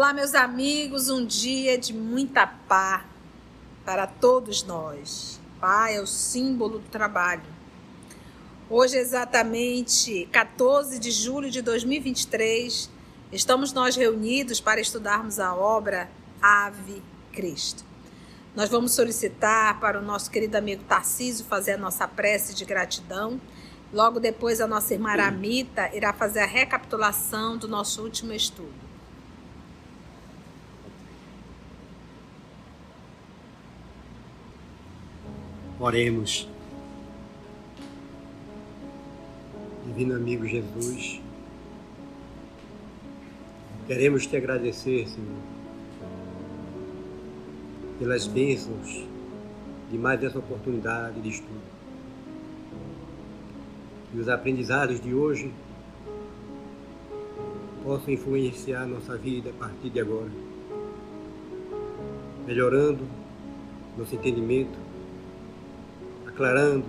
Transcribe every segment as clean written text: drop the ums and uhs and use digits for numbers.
Olá, meus amigos, um dia de muita paz para todos nós. Paz é o símbolo do trabalho. Hoje, exatamente 14 de julho de 2023, estamos nós reunidos para estudarmos a obra Ave Cristo. Nós vamos solicitar para o nosso querido amigo Tarcísio fazer a nossa prece de gratidão. Logo depois, a nossa irmã Aramita irá fazer a recapitulação do nosso último estudo. Oremos. Divino amigo Jesus, queremos te agradecer, Senhor, pelas bênçãos de mais essa oportunidade de estudo. Que os aprendizados de hoje possam influenciar nossa vida a partir de agora, melhorando nosso entendimento, aclarando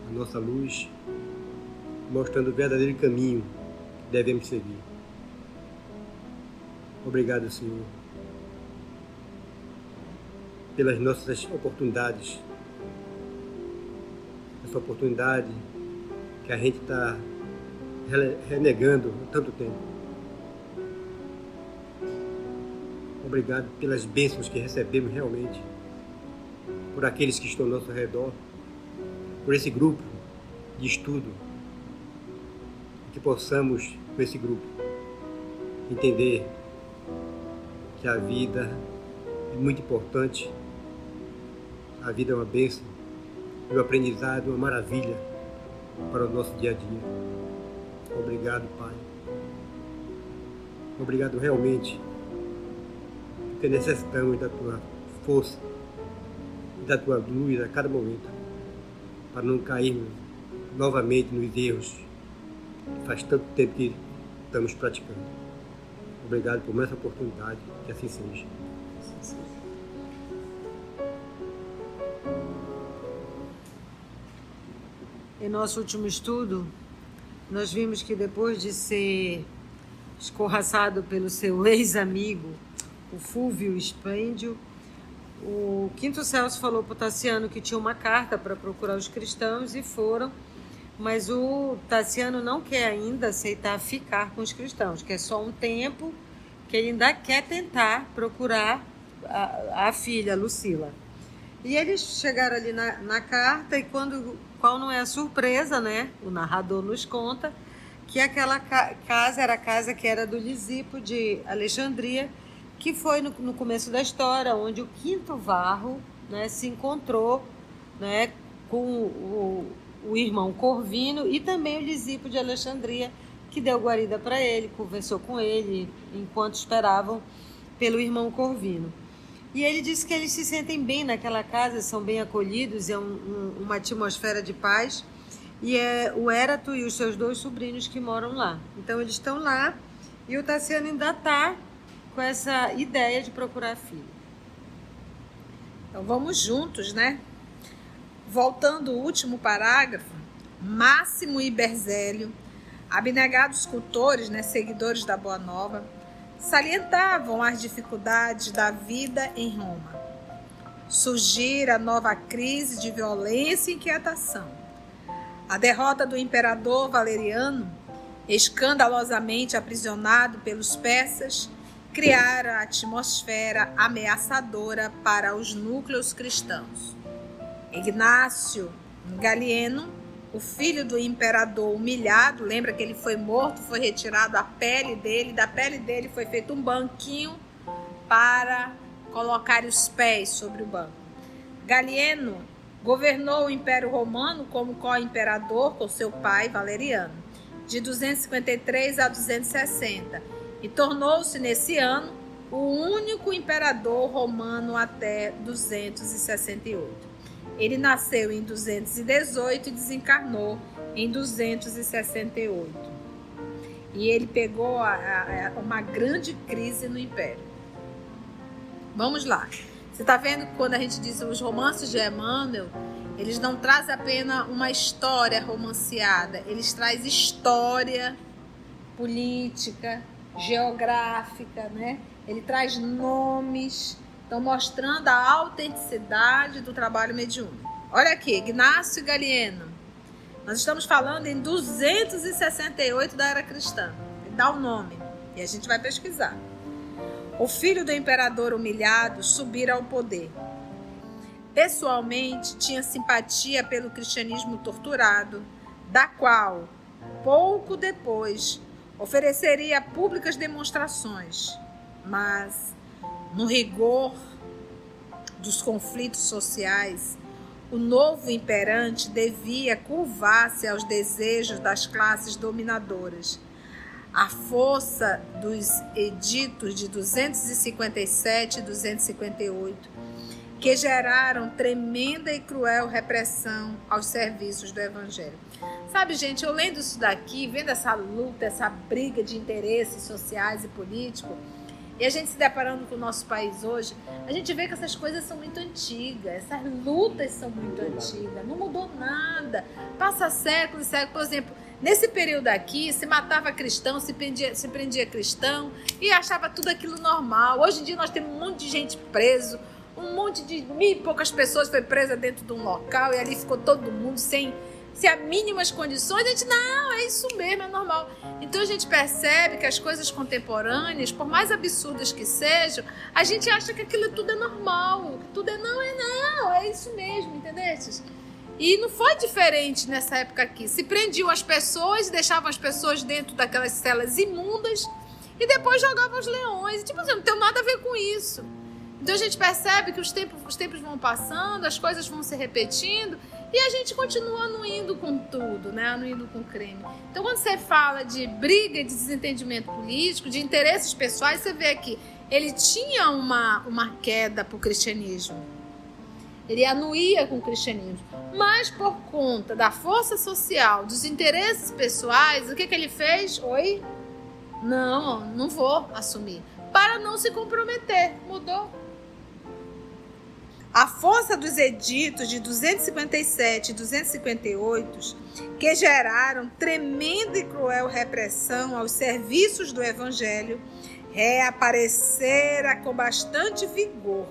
a nossa luz, mostrando o verdadeiro caminho que devemos seguir. Obrigado, Senhor, pelas nossas oportunidades, essa oportunidade que a gente está renegando há tanto tempo. Obrigado pelas bênçãos que recebemos realmente, por aqueles que estão ao nosso redor, por esse grupo de estudo, que possamos, com esse grupo, entender que a vida é muito importante, a vida é uma bênção, e o aprendizado é uma maravilha para o nosso dia a dia. Obrigado, Pai. Obrigado realmente, porque necessitamos da Tua força e da Tua luz a cada momento, para não cairmos novamente nos erros que faz tanto tempo que estamos praticando. Obrigado por mais essa oportunidade, que assim seja. Em nosso último estudo, nós vimos que depois de ser escorraçado pelo seu ex-amigo, o Fúvio Espândio, o Quinto Celso falou para o Tassiano que tinha uma carta para procurar os cristãos e foram, mas o Tassiano não quer ainda aceitar ficar com os cristãos, que é só um tempo que ele ainda quer tentar procurar a filha, Lucila. E eles chegaram ali na carta e qual não é a surpresa, né? O narrador nos conta que aquela casa era a casa que era do Lisipo de Alexandria, que foi no começo da história, onde o Quinto Varro, né, se encontrou, né, com o irmão Corvino e também o Lisipo de Alexandria, que deu guarida para ele, conversou com ele enquanto esperavam pelo irmão Corvino. E ele disse que eles se sentem bem naquela casa, são bem acolhidos, é uma atmosfera de paz, e é o Érato e os seus dois sobrinhos que moram lá. Então eles estão lá e o Tassiano ainda está com essa ideia de procurar filho. Então vamos juntos, né? Voltando ao último parágrafo, Máximo e Berzélio, abnegados cultores, né, seguidores da Boa Nova, salientavam as dificuldades da vida em Roma. Surgira nova crise de violência e inquietação. A derrota do imperador Valeriano, escandalosamente aprisionado pelos persas, criara a atmosfera ameaçadora para os núcleos cristãos. Ignácio Galieno, o filho do imperador humilhado, lembra que ele foi morto, foi retirado a pele dele, da pele dele foi feito um banquinho para colocar os pés sobre o banco. Galieno governou o Império Romano como co-imperador com seu pai Valeriano, de 253 a 260, e tornou-se nesse ano o único imperador romano até 268. Ele nasceu em 218 e desencarnou em 268. E ele pegou uma grande crise no Império. Vamos lá. Você está vendo que quando a gente diz os romances de Emmanuel, eles não trazem apenas uma história romanceada, eles trazem história política, geográfica, né? ele traz nomes, então mostrando a autenticidade do trabalho mediúnico. Olha aqui, Ignácio Galieno. Nós estamos falando em 268 da era cristã. Ele dá o nome e a gente vai pesquisar. O filho do imperador humilhado subira ao poder. Pessoalmente, tinha simpatia pelo cristianismo torturado, da qual, pouco depois, ofereceria públicas demonstrações, mas, no rigor dos conflitos sociais, o novo imperante devia curvar-se aos desejos das classes dominadoras. A força dos editos de 257 e 258, que geraram tremenda e cruel repressão aos serviços do Evangelho. Sabe, gente, eu lendo isso daqui, vendo essa luta, essa briga de interesses sociais e políticos, e a gente se deparando com o nosso país hoje, a gente vê que essas coisas são muito antigas, essas lutas são muito antigas, não mudou nada, passa séculos e séculos. Por exemplo, nesse período aqui, se matava cristão, se prendia cristão e achava tudo aquilo normal. Hoje em dia nós temos um monte de gente preso, um monte de 1.000 e poucas pessoas foi presa dentro de um local e ali ficou todo mundo sem as mínimas condições. A gente, não, é isso mesmo, é normal. Então a gente percebe que as coisas contemporâneas, por mais absurdas que sejam, a gente acha que aquilo tudo é normal, que tudo é isso mesmo, entendeu? E não foi diferente nessa época aqui. Se prendiam as pessoas, deixavam as pessoas dentro daquelas celas imundas e depois jogavam os leões. Tipo assim, não tem nada a ver com isso. Então a gente percebe que os tempos vão passando, as coisas vão se repetindo e a gente continua anuindo com tudo, né? Anuindo com crime. Então quando você fala de briga e de desentendimento político, de interesses pessoais, você vê que ele tinha uma queda para o cristianismo. Ele anuía com o cristianismo. Mas por conta da força social, dos interesses pessoais, o que ele fez? Oi? Não vou assumir. Para não se comprometer. Mudou. A força dos editos de 257 e 258, que geraram tremenda e cruel repressão aos serviços do Evangelho, reaparecera com bastante vigor.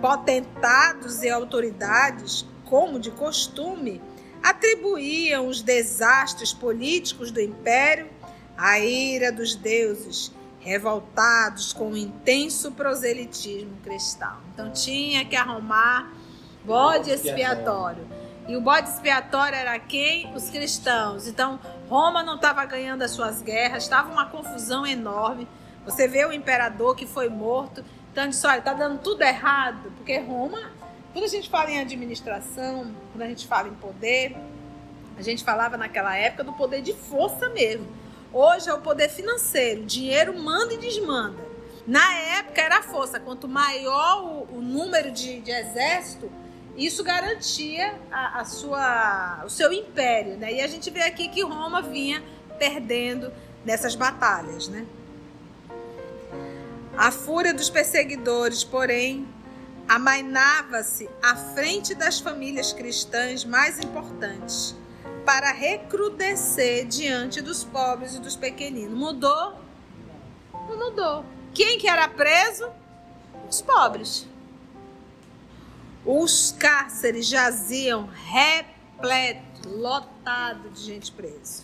Potentados e autoridades, como de costume, atribuíam os desastres políticos do império à ira dos deuses, revoltados com o intenso proselitismo cristão. Então tinha que arrumar bode expiatório. E o bode expiatório era quem? Os cristãos. Então Roma não estava ganhando as suas guerras, estava uma confusão enorme. Você vê o imperador que foi morto. Então disse, olha, está dando tudo errado, porque Roma, quando a gente fala em administração, quando a gente fala em poder, a gente falava naquela época do poder de força mesmo. Hoje é o poder financeiro, o dinheiro manda e desmanda. Na época era a força, quanto maior o número de exército, isso garantia o seu império, né? E a gente vê aqui que Roma vinha perdendo nessas batalhas, né? A fúria dos perseguidores, porém, amainava-se à frente das famílias cristãs mais importantes, para recrudescer diante dos pobres e dos pequeninos. Mudou? Não mudou. Quem que era preso? Os pobres. Os cárceres jaziam repletos, lotados de gente presa.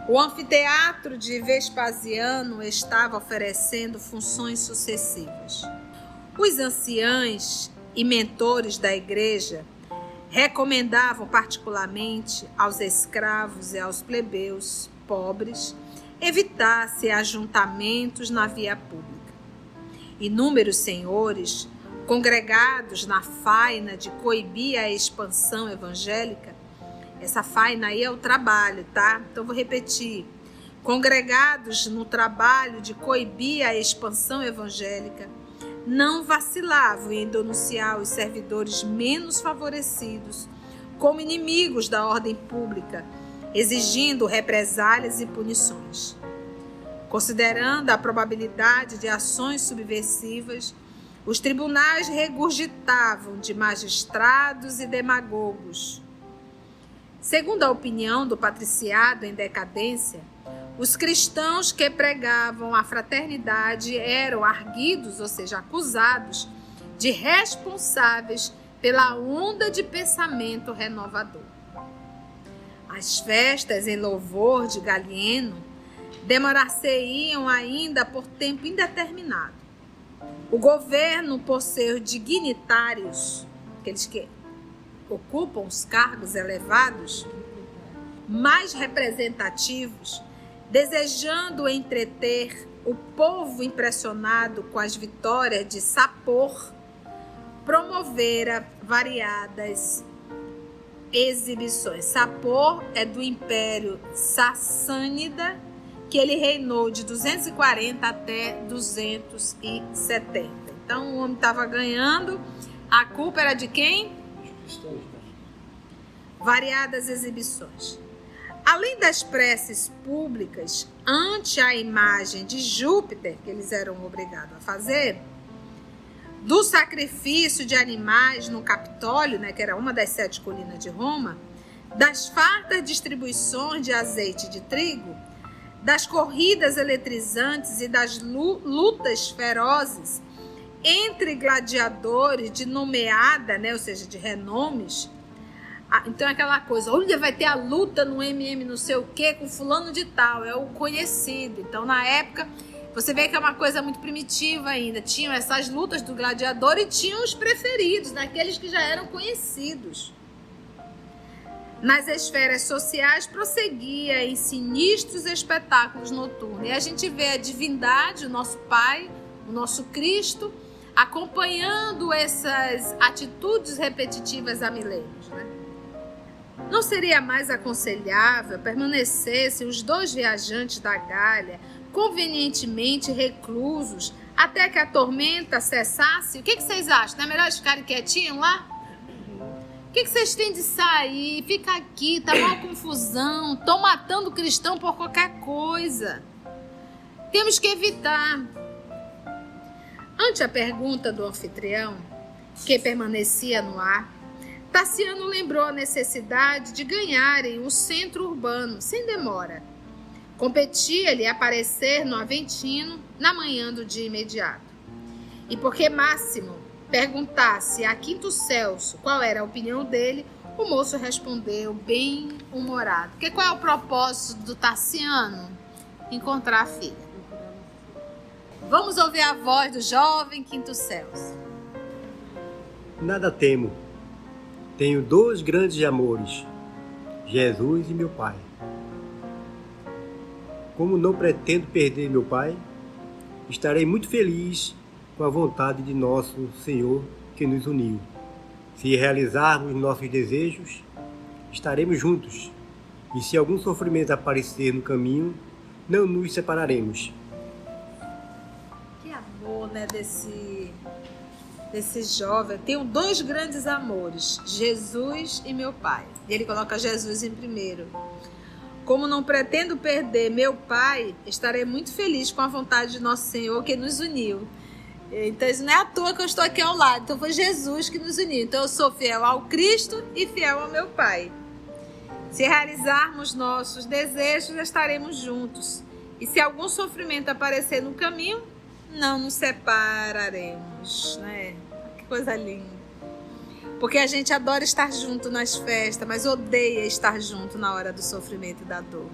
O anfiteatro de Vespasiano estava oferecendo funções sucessivas. Os anciãos e mentores da igreja recomendavam particularmente aos escravos e aos plebeus pobres evitar-se ajuntamentos na via pública. Inúmeros senhores, congregados na faina de coibir a expansão evangélica, essa faina aí é o trabalho, tá? Então vou repetir. Congregados no trabalho de coibir a expansão evangélica, não vacilavam em denunciar os servidores menos favorecidos como inimigos da ordem pública, exigindo represálias e punições. Considerando a probabilidade de ações subversivas, os tribunais regurgitavam de magistrados e demagogos. Segundo a opinião do patriciado em decadência, Os cristãos que pregavam a fraternidade eram arguidos, ou seja, acusados de responsáveis pela onda de pensamento renovador. As festas em louvor de Galeno demorar-se-iam ainda por tempo indeterminado. O governo, por seus dignitários, aqueles que ocupam os cargos elevados, mais representativos, desejando entreter o povo impressionado com as vitórias de Sapor, promovera variadas exibições. Sapor é do Império Sassânida, que ele reinou de 240 até 270. Então o homem estava ganhando, a culpa era de quem? Variadas exibições. Além das preces públicas ante a imagem de Júpiter, que eles eram obrigados a fazer, do sacrifício de animais no Capitólio, que era uma das 7 colinas de Roma, das fartas distribuições de azeite de trigo, das corridas eletrizantes e das lutas ferozes entre gladiadores de nomeada, ou seja, de renomes. Então é aquela coisa, olha, vai ter a luta no MM não sei o que com fulano de tal, é o conhecido. Então na época, você vê que é uma coisa muito primitiva ainda, tinham essas lutas do gladiador e tinham os preferidos, daqueles que já eram conhecidos. Nas esferas sociais prosseguia em sinistros espetáculos noturnos. E a gente vê a divindade, o nosso Pai, o nosso Cristo, acompanhando essas atitudes repetitivas há milênios, Não seria mais aconselhável permanecessem os 2 viajantes da Gália convenientemente reclusos até que a tormenta cessasse? O que vocês acham? Não é melhor eles ficarem quietinhos lá? O que vocês têm de sair? Fica aqui, tá uma confusão, estão matando o cristão por qualquer coisa. Temos que evitar. Ante a pergunta do anfitrião, que permanecia no ar, Tassiano lembrou a necessidade de ganharem o centro urbano, sem demora. Competia-lhe aparecer no Aventino na manhã do dia imediato. E porque Máximo perguntasse a Quinto Celso qual era a opinião dele, o moço respondeu bem-humorado. Porque qual é o propósito do Tassiano? Encontrar a filha. Vamos ouvir a voz do jovem Quinto Celso. Nada temo. Tenho 2 grandes amores, Jesus e meu Pai. Como não pretendo perder meu Pai, estarei muito feliz com a vontade de nosso Senhor que nos uniu. Se realizarmos nossos desejos, estaremos juntos. E se algum sofrimento aparecer no caminho, não nos separaremos. Que amor, desse jovem. Tenho 2 grandes amores, Jesus e meu Pai. E ele coloca Jesus em primeiro. Como não pretendo perder meu Pai, estarei muito feliz com a vontade de nosso Senhor que nos uniu. Então isso não é à toa que eu estou aqui ao lado. Então foi Jesus que nos uniu. Então eu sou fiel ao Cristo e fiel ao meu Pai. Se realizarmos nossos desejos, estaremos juntos. E se algum sofrimento aparecer no caminho, não nos separaremos, Que coisa linda. Porque a gente adora estar junto nas festas, mas odeia estar junto na hora do sofrimento e da dor,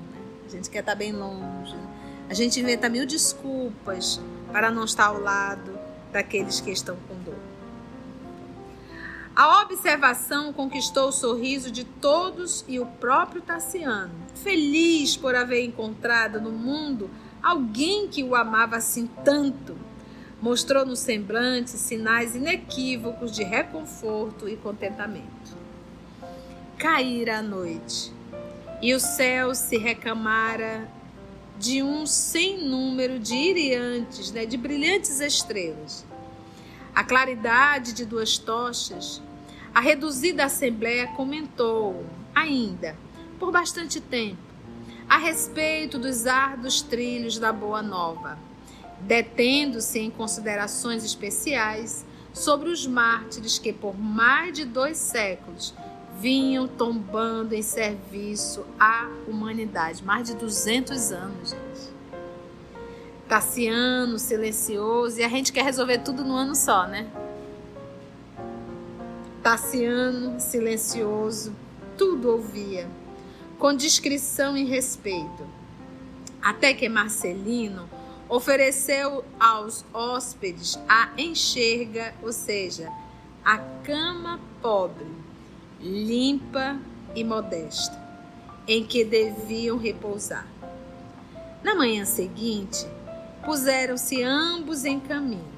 A gente quer estar bem longe. A gente inventa 1000 desculpas para não estar ao lado daqueles que estão com dor. A observação conquistou o sorriso de todos e o próprio Tassiano, feliz por haver encontrado no mundo alguém que o amava assim tanto. Mostrou no semblante sinais inequívocos de reconforto e contentamento. Caíra a noite, e o céu se recamara de um sem número de iriantes, de brilhantes estrelas. A claridade de 2 tochas, a reduzida assembleia comentou, ainda, por bastante tempo, a respeito dos árduos trilhos da Boa Nova, detendo-se em considerações especiais sobre os mártires que por mais de 2 séculos vinham tombando em serviço à humanidade. Mais de 200 anos, gente. Tassiano, silencioso, e a gente quer resolver tudo no ano só, né? Tassiano, silencioso, tudo ouvia, com discrição e respeito. Até que Marcelino ofereceu aos hóspedes a enxerga, ou seja, a cama pobre, limpa e modesta, em que deviam repousar. Na manhã seguinte, puseram-se ambos em caminho.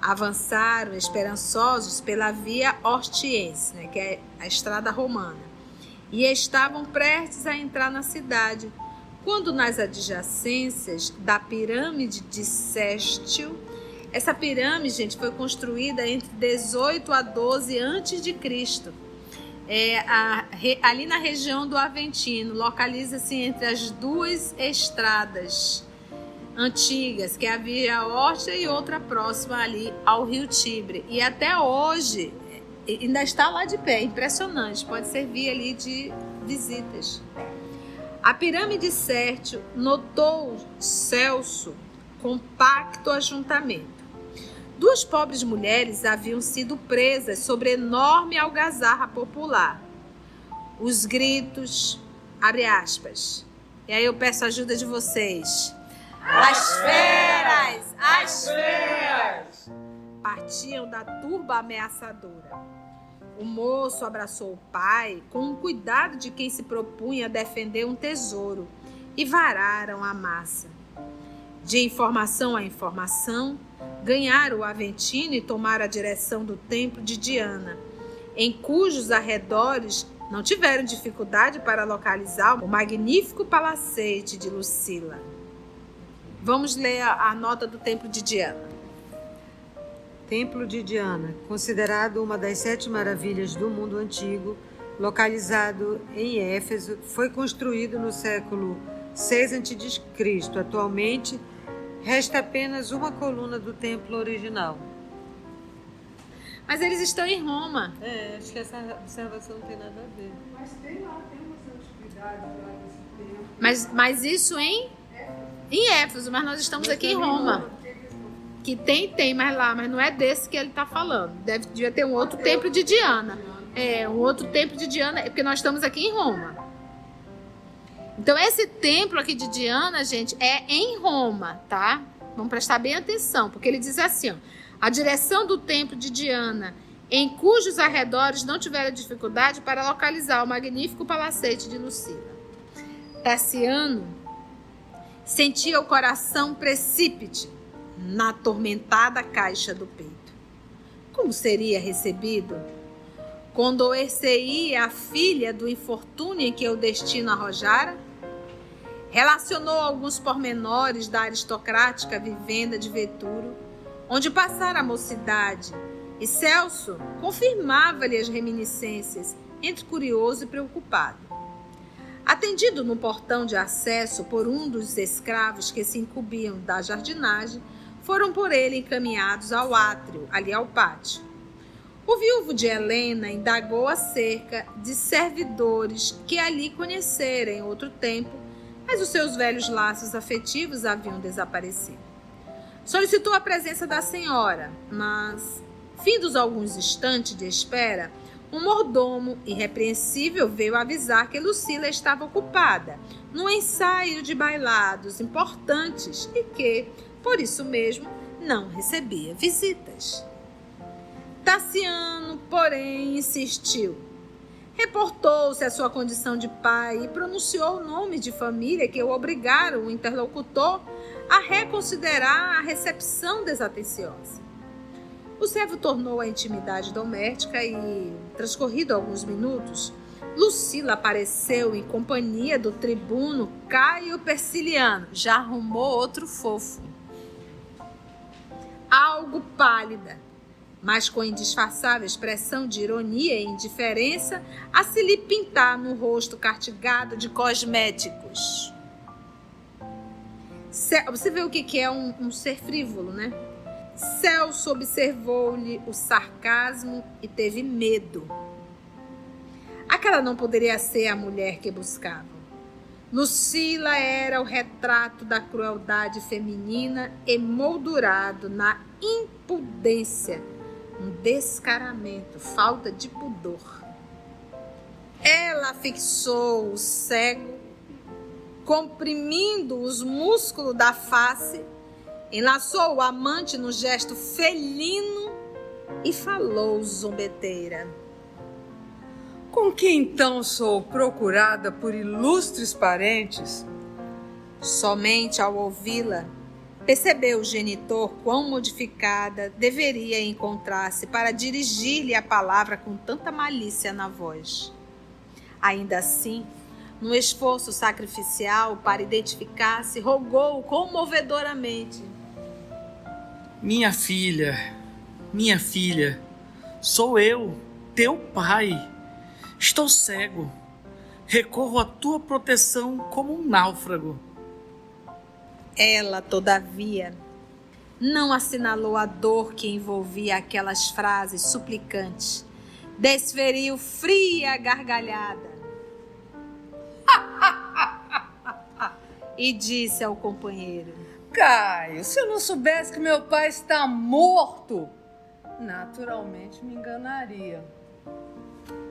Avançaram esperançosos pela via Ortiense, que é a estrada romana, e estavam prestes a entrar na cidade, quando nas adjacências da pirâmide de Séstil, essa pirâmide, gente, foi construída entre 18 a 12 a.C., ali na região do Aventino, localiza-se entre as duas estradas antigas, que é a Via Horta e outra próxima ali ao Rio Tibre. E até hoje ainda está lá de pé, impressionante, pode servir ali de visitas. A pirâmide Sértio notou Celso compacto ajuntamento. Duas pobres mulheres haviam sido presas sobre enorme algazarra popular. Os gritos, abre aspas, e aí eu peço a ajuda de vocês. As feras! As feras! Partiam da turba ameaçadora. O moço abraçou o pai com o cuidado de quem se propunha a defender um tesouro e vararam a massa. De informação a informação, ganharam o Aventino e tomaram a direção do templo de Diana, em cujos arredores não tiveram dificuldade para localizar o magnífico palacete de Lucila. Vamos ler a nota do templo de Diana. Templo de Diana, considerado uma das 7 maravilhas do mundo antigo, localizado em Éfeso, foi construído no século 6 a.C. Atualmente, resta apenas uma coluna do templo original. Mas eles estão em Roma. Acho que essa observação não tem nada a ver. Mas tem lá, tem umas antiguidades lá nesse tempo. Mas isso em Éfeso, mas nós estamos aqui em Roma. Que tem mais lá, mas não é desse que ele está falando. Devia ter um outro templo de Diana. Um outro templo de Diana, porque nós estamos aqui em Roma. Então, esse templo aqui de Diana, gente, é em Roma, tá? Vamos prestar bem atenção, porque ele diz assim, ó, a direção do templo de Diana, em cujos arredores não tiveram dificuldade para localizar o magnífico palacete de Lucila. Tassiano sentia o coração precípite na atormentada caixa do peito. Como seria recebido? Condoer-se-ia a filha do infortúnio em que o destino arrojara? Relacionou alguns pormenores da aristocrática vivenda de Veturo, onde passara a mocidade, e Celso confirmava-lhe as reminiscências, entre curioso e preocupado. Atendido no portão de acesso por um dos escravos que se incumbiam da jardinagem, foram por ele encaminhados ao átrio, ali ao pátio. O viúvo de Helena indagou acerca de servidores que ali conhecera em outro tempo, mas os seus velhos laços afetivos haviam desaparecido. Solicitou a presença da senhora, mas, findos alguns instantes de espera, um mordomo irrepreensível veio avisar que Lucila estava ocupada num ensaio de bailados importantes e que, por isso mesmo, não recebia visitas. Tassiano, porém, insistiu. Reportou-se a sua condição de pai e pronunciou o nome de família que o obrigaram o interlocutor a reconsiderar a recepção desatenciosa. O servo tornou à intimidade doméstica e, transcorrido alguns minutos, Lucila apareceu em companhia do tribuno Caio Persiliano. Já arrumou outro fofo. Algo pálida, mas com indisfarçável expressão de ironia e indiferença a se lhe pintar no rosto cartigado de cosméticos. Você vê o que é um ser frívolo, né? Celso observou-lhe o sarcasmo e teve medo. que ela não poderia ser a mulher que buscavam? Lucila era o retrato da crueldade feminina emoldurado na impudência, um descaramento, falta de pudor. Ela fixou o cego, comprimindo os músculos da face, enlaçou o amante no gesto felino e falou zombeteira. Com que então sou procurada por ilustres parentes? Somente ao ouvi-la, percebeu o genitor quão modificada deveria encontrar-se para dirigir-lhe a palavra com tanta malícia na voz. Ainda assim, num esforço sacrificial para identificar-se, rogou comovedoramente. Minha filha, sou eu, teu pai. Estou cego. Recorro à tua proteção como um náufrago. Ela, todavia, não assinalou a dor que envolvia aquelas frases suplicantes. Desferiu fria gargalhada e disse ao companheiro: Caio, se eu não soubesse que meu pai está morto, naturalmente me enganaria.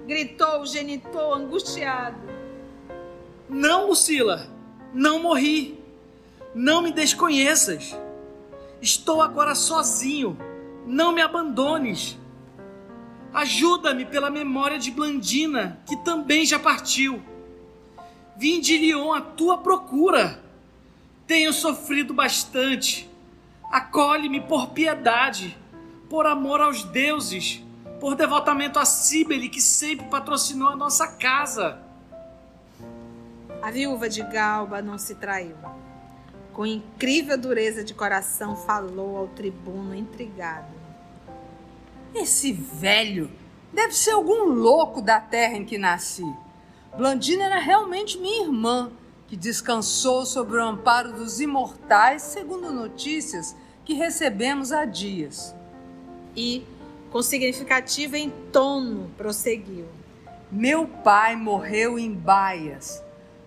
Gritou o genitor angustiado. Não, Lucila, não morri. Não me desconheças. Estou agora sozinho. Não me abandones. Ajuda-me pela memória de Blandina, que também já partiu. Vim de Lyon à tua procura. Tenho sofrido bastante. Acolhe-me por piedade, por amor aos deuses, por devotamento a Cíbele, que sempre patrocinou a nossa casa. A viúva de Galba não se traiu. Com incrível dureza de coração, falou ao tribuno intrigado. Esse velho deve ser algum louco da terra em que nasci. Blandina era realmente minha irmã, que descansou sob o amparo dos imortais, segundo notícias que recebemos há dias. E, com significativo em tono, prosseguiu. Meu pai morreu em Baias,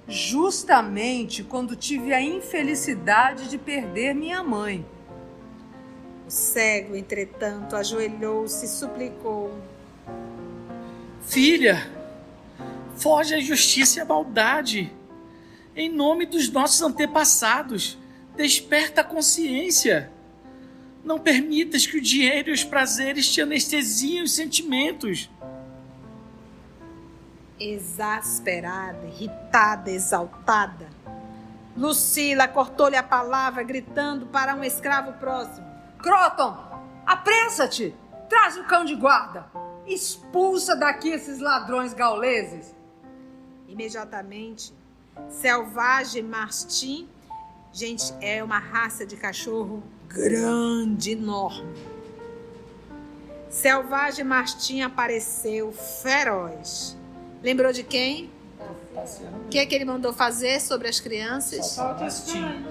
justamente quando tive a infelicidade de perder minha mãe. O cego, entretanto, ajoelhou-se e suplicou. Filha, foge à injustiça e à maldade. Em nome dos nossos antepassados, desperta a consciência. Não permitas que o dinheiro e os prazeres te anestesiem os sentimentos. Exasperada, irritada, exaltada, Lucila cortou-lhe a palavra, gritando para um escravo próximo. Croton, apressa-te! Traz o cão de guarda! Expulsa daqui esses ladrões gauleses! Imediatamente, Selvagem Mastim, gente, é uma raça de cachorro grande, enorme. Selvagem Mastim apareceu feroz. Lembrou de quem? O que é que ele mandou fazer sobre as crianças? Mastim.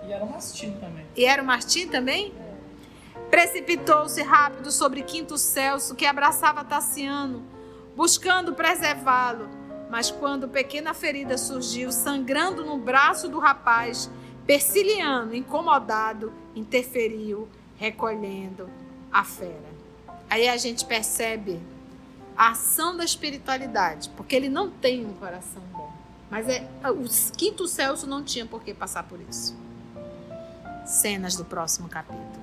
E era o Mastim também. E era o Mastim também? Precipitou-se rápido sobre Quinto Celso, que abraçava Tassiano, buscando preservá-lo. Mas quando pequena ferida surgiu, sangrando no braço do rapaz, Persiliano, incomodado, interferiu, recolhendo a fera. Aí a gente percebe a ação da espiritualidade, porque ele não tem um coração bom. Mas o Quinto Celso não tinha por que passar por isso. Cenas do próximo capítulo.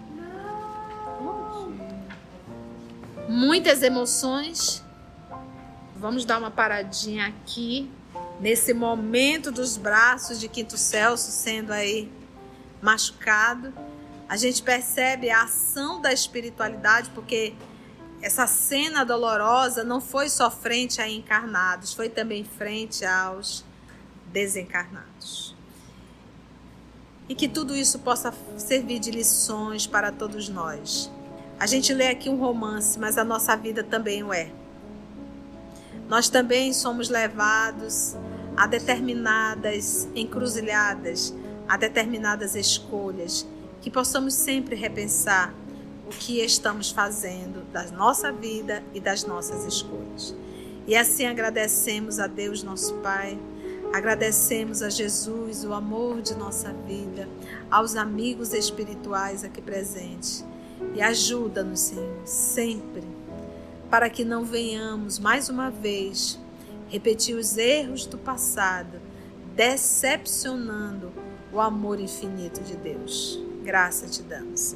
Muitas emoções. Vamos dar uma paradinha aqui, nesse momento dos braços de Quinto Celso sendo aí machucado. A gente percebe a ação da espiritualidade, porque essa cena dolorosa não foi só frente a encarnados, foi também frente aos desencarnados. E que tudo isso possa servir de lições para todos nós. A gente lê aqui um romance, mas a nossa vida também o é. Nós também somos levados a determinadas encruzilhadas, a determinadas escolhas, que possamos sempre repensar o que estamos fazendo da nossa vida e das nossas escolhas. E assim agradecemos a Deus, nosso Pai, agradecemos a Jesus, o amor de nossa vida, aos amigos espirituais aqui presentes. E ajuda-nos, Senhor, sempre, para que não venhamos mais uma vez repetir os erros do passado, decepcionando o amor infinito de Deus. Graça te damos.